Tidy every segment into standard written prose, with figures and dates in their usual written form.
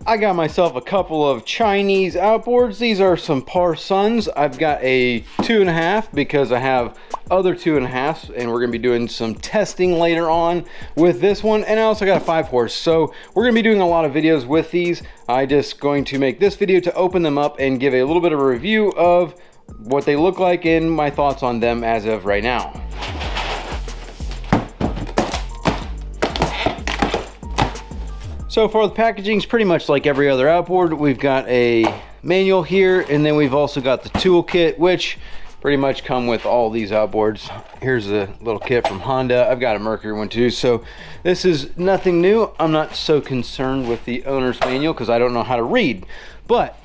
I got myself a couple of Chinese outboards. These are some Parsuns. I've got a 2.5 because I have other 2.5s, and we're gonna be doing some testing later on with this one. And I also got a 5 horse. So we're gonna be doing a lot of videos with these. I just going to make this video to open them up and give a little bit of a review of what they look like and my thoughts on them as of right now. So far, the packaging is pretty much like every other outboard. We've got a manual here, and then we've also got the toolkit, which pretty much come with all these outboards. Here's a little kit from Honda. I've got a Mercury one too, so this is nothing new. I'm not so concerned with the owner's manual because I don't know how to read. But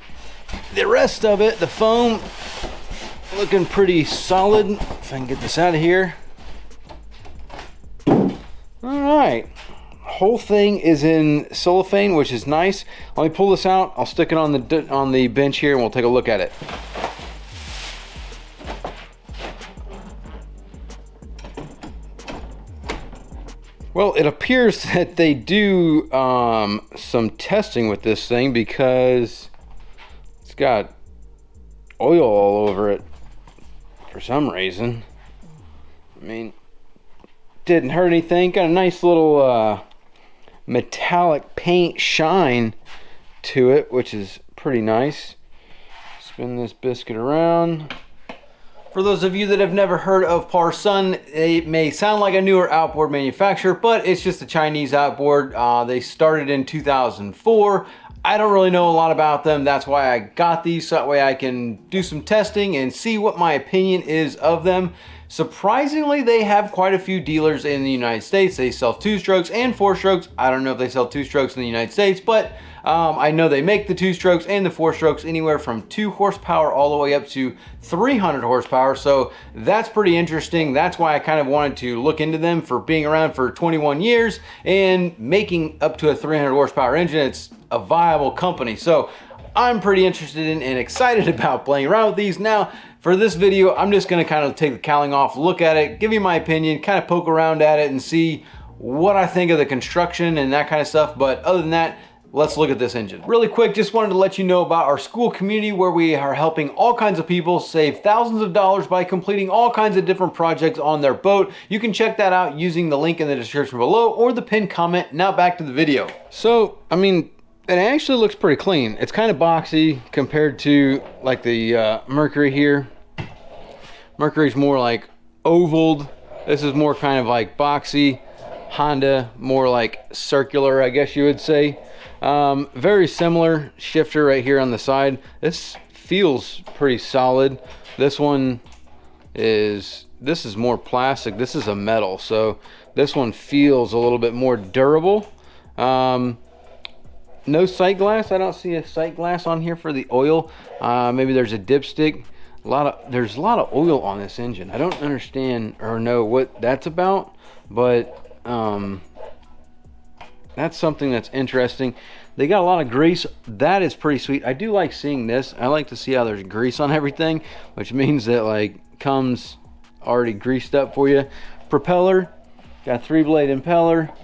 the rest of it, the foam, looking pretty solid. If I can get this out of here. All right. Whole thing is in cellophane, which is nice. Let me pull this out. I'll stick it on the bench here and we'll take a look at it. Well, it appears that they do some testing with this thing because it's got oil all over it for some reason. I mean, didn't hurt anything. Got a nice little metallic paint shine to it, which is pretty nice. Spin this biscuit around. For those of you that have never heard of Parsun, it may sound like a newer outboard manufacturer, but it's just a Chinese outboard. They started in 2004. I don't really know a lot about them. That's why I got these, so that way I can do some testing and see what my opinion is of them. Surprisingly, they have quite a few dealers in the United States. They sell 2-strokes and 4-strokes. I don't know if they sell 2-strokes in the United States, but I know they make the 2-strokes and the 4-strokes anywhere from 2 horsepower all the way up to 300 horsepower. So that's pretty interesting. That's why I kind of wanted to look into them for being around for 21 years and making up to a 300 horsepower engine. It's a viable company. So I'm pretty interested in and excited about playing around with these. Now, for this video, I'm just gonna kind of take the cowling off, look at it, give you my opinion, kind of poke around at it and see what I think of the construction and that kind of stuff. But other than that, let's look at this engine. Really quick, just wanted to let you know about our school community where we are helping all kinds of people save thousands of dollars by completing all kinds of different projects on their boat. You can check that out using the link in the description below or the pinned comment. Now back to the video. So, I mean, it actually looks pretty clean. It's kind of boxy compared to like the Mercury here. Mercury's more like ovaled. This is more kind of like boxy. Honda, more like circular, I guess you would say. Very similar shifter right here on the side. This feels pretty solid. This is more plastic. This is a metal, so this one feels a little bit more durable. No sight glass. I don't see a sight glass on here for the oil. Maybe there's a dipstick. There's a lot of oil on this engine. I don't understand or know what that's about, but that's something that's interesting. They got a lot of grease. That is pretty sweet. I do like seeing this. I like to see how there's grease on everything, which means that like comes already greased up for you. Propeller, got 3-blade impeller.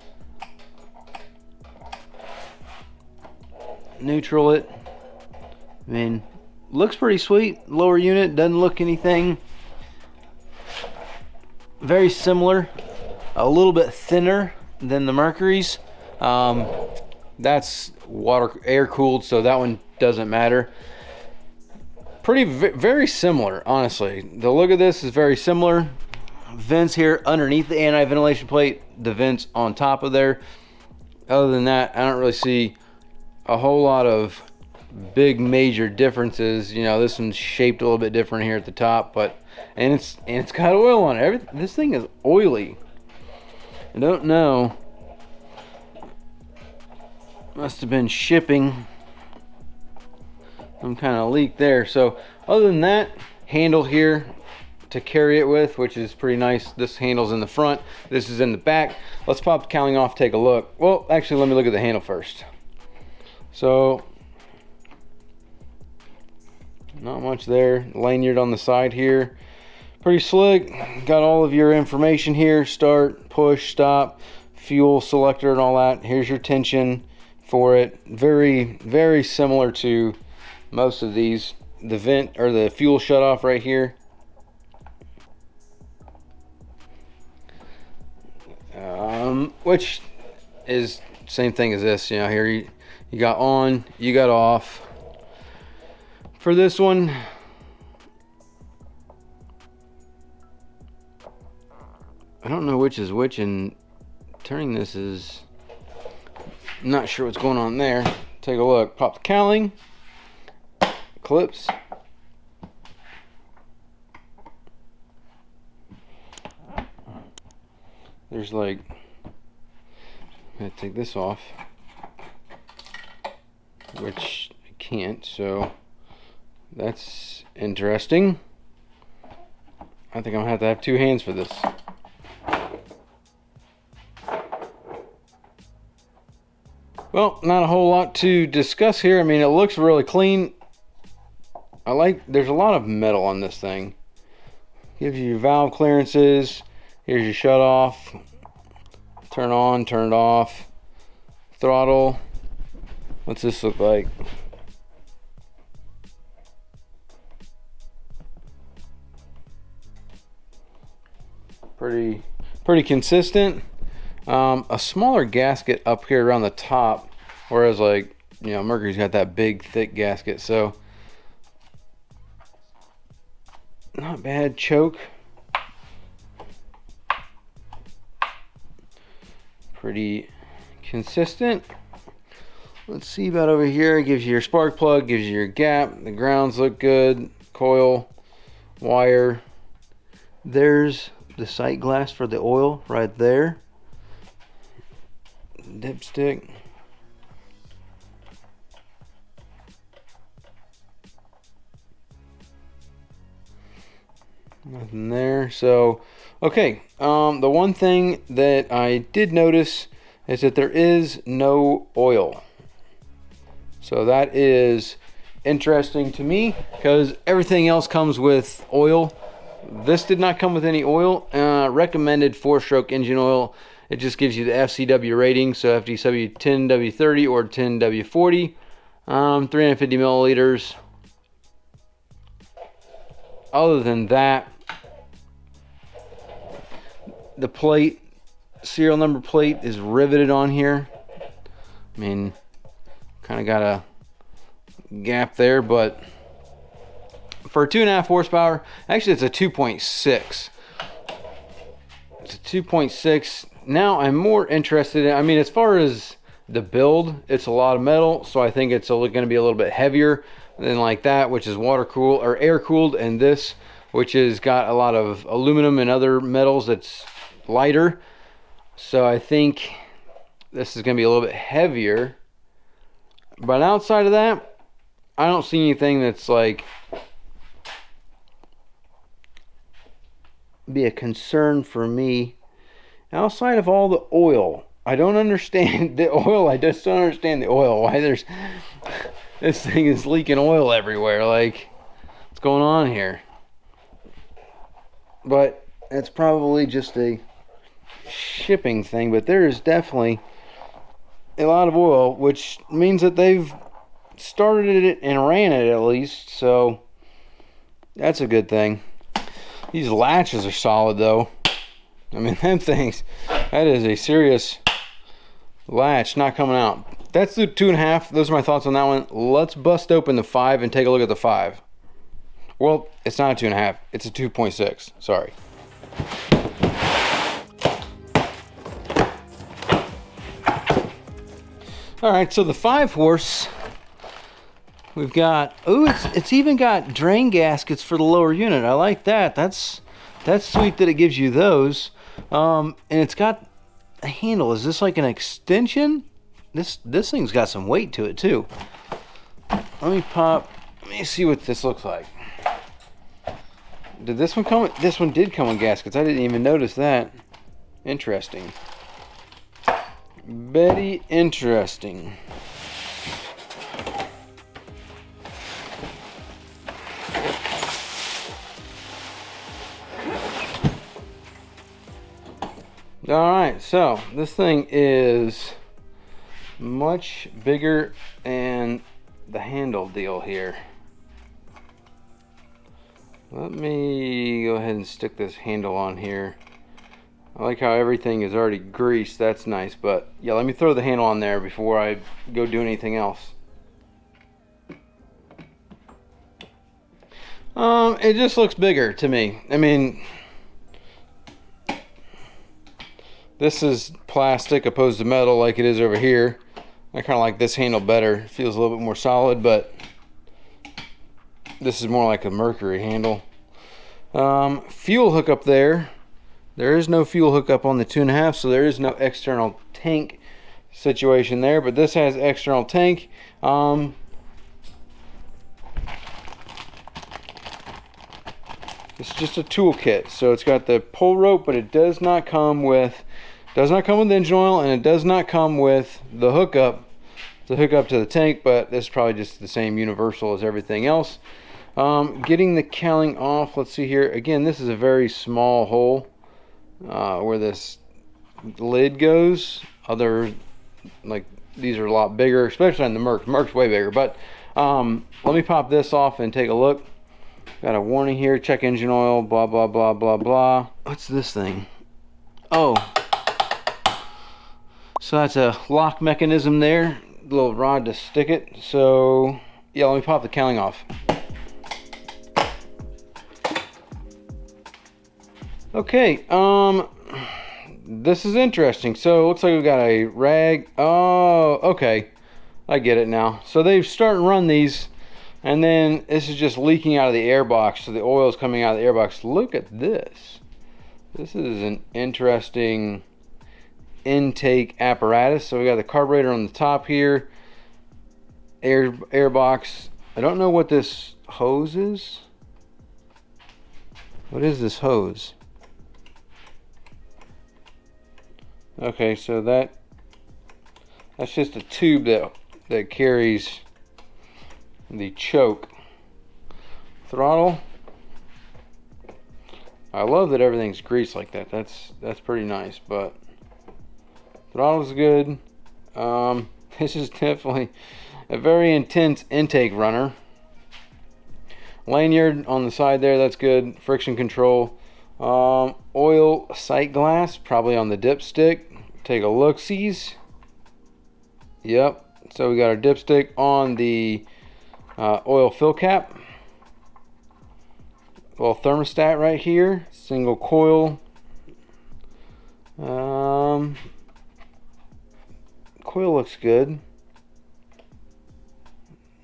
Neutral it. I mean, looks pretty sweet. Lower unit, doesn't look anything. Very similar, a little bit thinner than the Mercury's. That's air cooled, so that one doesn't matter. Very similar, honestly. The look of this is very similar. Vents here underneath the anti-ventilation plate, the vents on top of there. Other than that, I don't really see a whole lot of big major differences. You know, this one's shaped a little bit different here at the top, but and it's got oil on it. This thing is oily. I don't know. Must have been shipping some kind of leak there. So other than that, handle here to carry it with, which is pretty nice. This handle's in the front, this is in the back. Let's pop the cowling off, take a look. Well, actually, let me look at the handle first. So not much there. Lanyard on the side here, pretty slick. Got all of your information here: start, push, stop, fuel selector and all that. Here's your tension, for it. Very, very similar to most of these. The vent or the fuel shut off right here. Which is same thing as this. You know, here you got on, you got off. For this one, I don't know which is which, and turning this is not sure what's going on there. Take a look. Pop the cowling, clips. There's like, I'm gonna take this off, which I can't, so that's interesting. I think I'm gonna have to have two hands for this. Well, not a whole lot to discuss here. I mean, it looks really clean. There's a lot of metal on this thing. Gives you your valve clearances. Here's your shut off. Turn on, turn off. Throttle. What's this look like? Pretty consistent. A smaller gasket up here around the top, whereas like, you know, Mercury's got that big thick gasket, so not bad. Choke, pretty consistent. Let's see about over here. It gives you your spark plug, gives you your gap. The grounds look good. Coil, wire. There's the sight glass for the oil right there. Dipstick. Nothing there. So, okay. The one thing that I did notice is that there is no oil. So that is interesting to me because everything else comes with oil. This did not come with any oil. Recommended 4-stroke engine oil. It just gives you the FCW rating, so FCW 10W30 or 10W40, 350 milliliters. Other than that, the plate, serial number plate is riveted on here. I mean, kind of got a gap there, but for 2.5 horsepower, actually it's a 2.6. It's a 2.6. Now I'm more interested in, I mean, as far as the build, it's a lot of metal, so I think it's going to be a little bit heavier than like that, which is water cooled or air cooled, and this, which has got a lot of aluminum and other metals, that's lighter. So I think this is going to be a little bit heavier. But outside of that, I don't see anything that's like be a concern for me. Outside of all the oil, I don't understand the oil. I just don't understand the oil. Why there's this thing is leaking oil everywhere. Like, what's going on here? But it's probably just a shipping thing. But there is definitely a lot of oil, which means that they've started it and ran it at least. So that's a good thing. These latches are solid though. I mean, that is a serious latch, not coming out. That's the 2.5. Those are my thoughts on that one. Let's bust open the 5 and take a look at the 5. Well, it's not a 2.5. It's a 2.6. Sorry. All right, so the 5 horse, we've got, oh, it's even got drain gaskets for the lower unit. I like that. That's sweet that it gives you those. And it's got a handle. Is this like an extension? This thing's got some weight to it too. Let me see what this looks like. Did this one come with, this one did come with gaskets. I didn't even notice that. Interesting. Very interesting. Alright, so this thing is much bigger and the handle deal here. Let me go ahead and stick this handle on here. I like how everything is already greased. That's nice, but yeah, let me throw the handle on there before I go do anything else. It just looks bigger to me. I mean, this is plastic opposed to metal like it is over here. I kind of like this handle better. It feels a little bit more solid, but this is more like a mercury handle. Fuel hookup there. There is no fuel hookup on the 2.5, so there is no external tank situation there, but this has external tank. It's just a toolkit, so it's got the pull rope, but it does not come with engine oil, and it does not come with the hookup to hook up to the tank, but this is probably just the same universal as everything else. Getting the cowling off, let's see here. Again, this is a very small hole where this lid goes. Other, like, these are a lot bigger, especially on the Merc. Merc's way bigger, but let me pop this off and take a look. Got a warning here, check engine oil, blah, blah, blah, blah, blah. What's this thing? Oh. So that's a lock mechanism there. Little rod to stick it. So, yeah, let me pop the cowling off. Okay, this is interesting. So it looks like we've got a rag. Oh, okay. I get it now. So they've started to run these, and then this is just leaking out of the airbox. So the oil is coming out of the airbox. Look at this. This is an interesting intake apparatus. So we got the carburetor on the top here. Airbox. I don't know what this hose is. What is this hose? Okay, so that's just a tube that carries the choke. Throttle. I love that everything's greased like that. That's pretty nice, but throttle's good. This is definitely a very intense intake runner. Lanyard on the side there, that's good. Friction control. Oil sight glass, probably on the dipstick. Take a look-sees. Yep. So we got our dipstick on the oil fill cap. Little thermostat right here. Single coil. Coil looks good.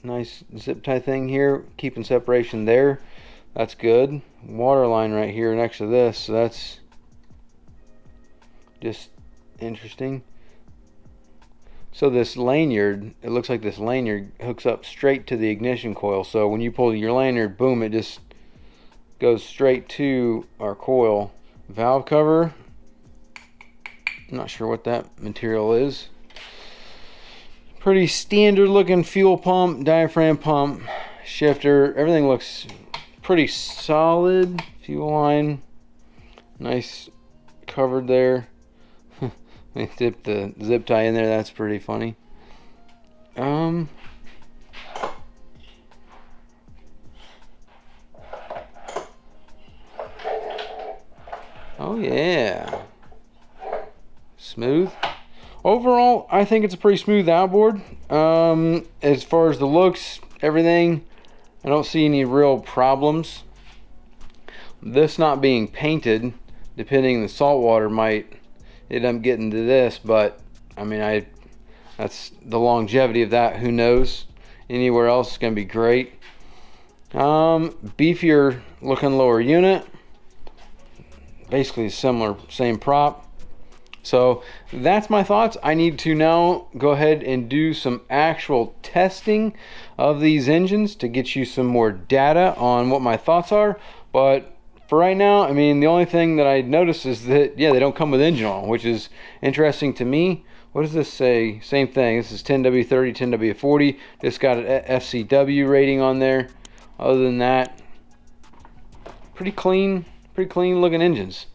Nice zip tie thing here, keeping separation there. That's good. Water line right here next to this, so that's just interesting. So this lanyard, it looks like this lanyard hooks up straight to the ignition coil. So when you pull your lanyard, boom, it just goes straight to our coil. Valve cover, I'm not sure what that material is. Pretty standard looking fuel pump, diaphragm pump, shifter, everything looks pretty solid. Fuel line, nice covered there. They dip the zip tie in there, that's pretty funny. Oh yeah, smooth. Overall, I think it's a pretty smooth outboard. As far as the looks, everything, I don't see any real problems. This not being painted, depending the salt water might end up getting to this, but I mean, that's the longevity of that, who knows. Anywhere else is going to be great. Beefier looking lower unit, basically similar, same prop. So that's my thoughts. I need to now go ahead and do some actual testing of these engines to get you some more data on what my thoughts are. But for right now, I mean, the only thing that I noticed is that, yeah, they don't come with engine oil, which is interesting to me. What does this say? Same thing. This is 10W30, 10W40. This got an FCW rating on there. Other than that, pretty clean looking engines.